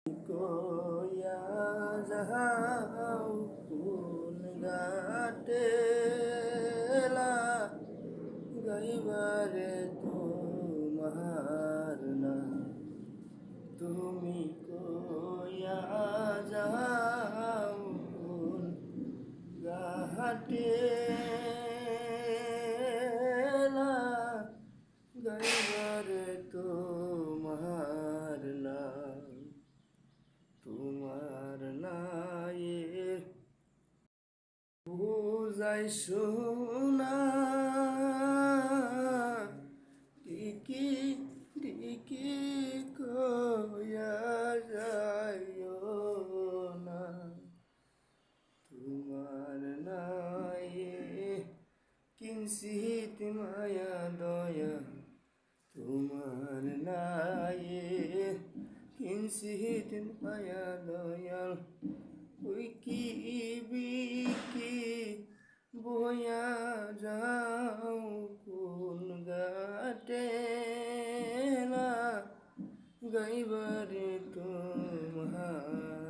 কইয়া যাও কোন ঘাটে গাইবারে তোমার না তুমি কইয়া যাও কোন ঘাটে গাইবারে তোমার না তোমার নায়ে বুঝাই শোনা ডিকি ডিকি কয়া যাইও না তোমার নায়ে কিঞ্চিত মায়া দয়া তোমার নায়ে কিঞ্চিত মায়া দয়াল ওই কি বিকি বয়া যাও কোন ঘাটে গাইবারে তোমার